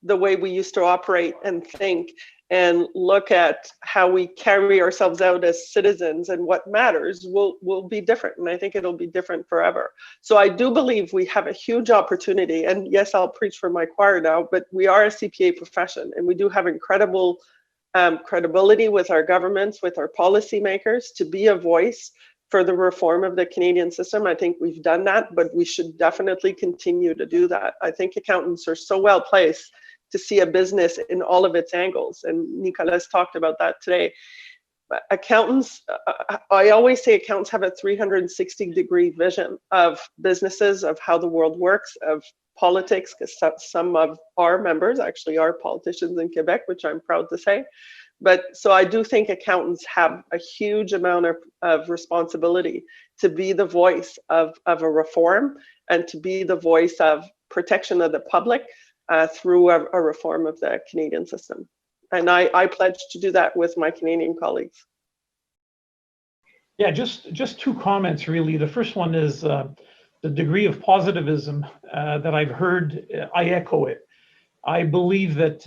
the way we used to operate and think and look at how we carry ourselves out as citizens and what matters will be different. And I think it'll be different forever. So I do believe we have a huge opportunity. And yes, I'll preach for my choir now, but we are a CPA profession, and we do have incredible credibility with our governments, with our policymakers, to be a voice for the reform of the Canadian system. I think we've done that, but we should definitely continue to do that. I think accountants are so well placed to see a business in all of its angles. And Nicolas talked about that today. Accountants, I always say accountants have a 360-degree vision of businesses, of how the world works, of politics, because some of our members actually are politicians in Quebec, which I'm proud to say. But so I do think accountants have a huge amount of responsibility to be the voice of a reform, and to be the voice of protection of the public through a reform of the Canadian system. And I pledge to do that with my Canadian colleagues. Yeah, just two comments really. The first one is the degree of positivism that I've heard. I echo it. I believe that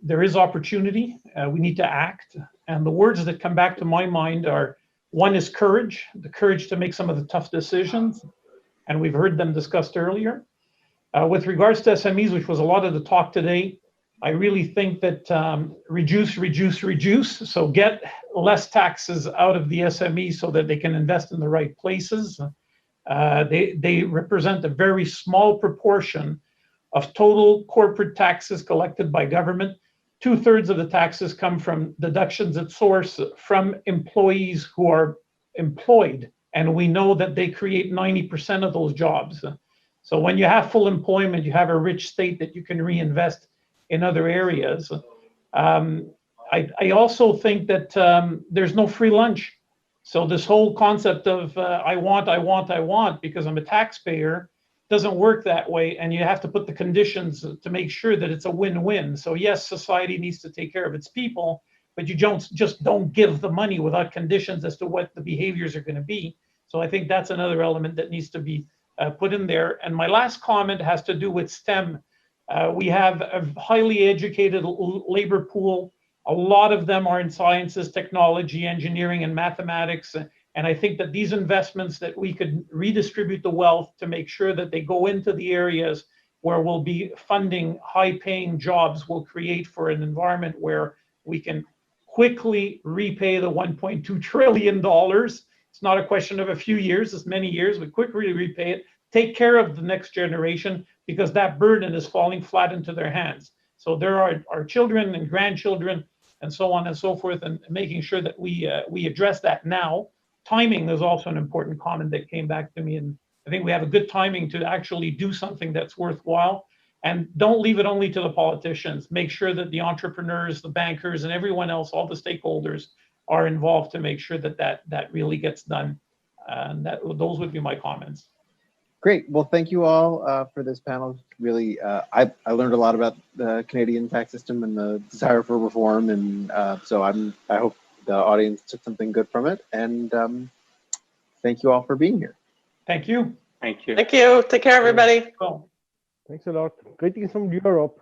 there is opportunity. We need to act. And the words that come back to my mind are, one is courage, the courage to make some of the tough decisions. And we've heard them discussed earlier. With regards to SMEs, which was a lot of the talk today, I really think that reduce. So get less taxes out of the SMEs so that they can invest in the right places. They represent a very small proportion of total corporate taxes collected by government. 2/3 of the taxes come from deductions at source from employees who are employed. And we know that they create 90% of those jobs. So when you have full employment, you have a rich state that you can reinvest in other areas. I also think that there's no free lunch. So this whole concept of I want, because I'm a taxpayer, doesn't work that way. And you have to put the conditions to make sure that it's a win-win. So yes, society needs to take care of its people, but you just don't give the money without conditions as to what the behaviors are going to be. So I think that's another element that needs to be put in there. And my last comment has to do with STEM. We have a highly educated labor pool. A lot of them are in sciences, technology, engineering, and mathematics. And I think that these investments, that we could redistribute the wealth to make sure that they go into the areas where we'll be funding high-paying jobs, will create for an environment where we can quickly repay the $1.2 trillion. It's not a question of a few years, it's many years. We quickly repay it, take care of the next generation, because that burden is falling flat into their hands. So there are our children and grandchildren and so on and so forth, and making sure that we address that now. Timing is also an important comment that came back to me, and I think we have a good timing to actually do something that's worthwhile. And don't leave it only to the politicians. Make sure that the entrepreneurs, the bankers, and everyone else, all the stakeholders, are involved to make sure that that really gets done. And those would be my comments. Great. Well, thank you all for this panel. Really, I learned a lot about the Canadian tax system and the desire for reform, and so I hope the audience took something good from it. And thank you all for being here. Thank you. Thank you. Thank you. Take care, everybody. Well. Thanks a lot. Greetings from Europe.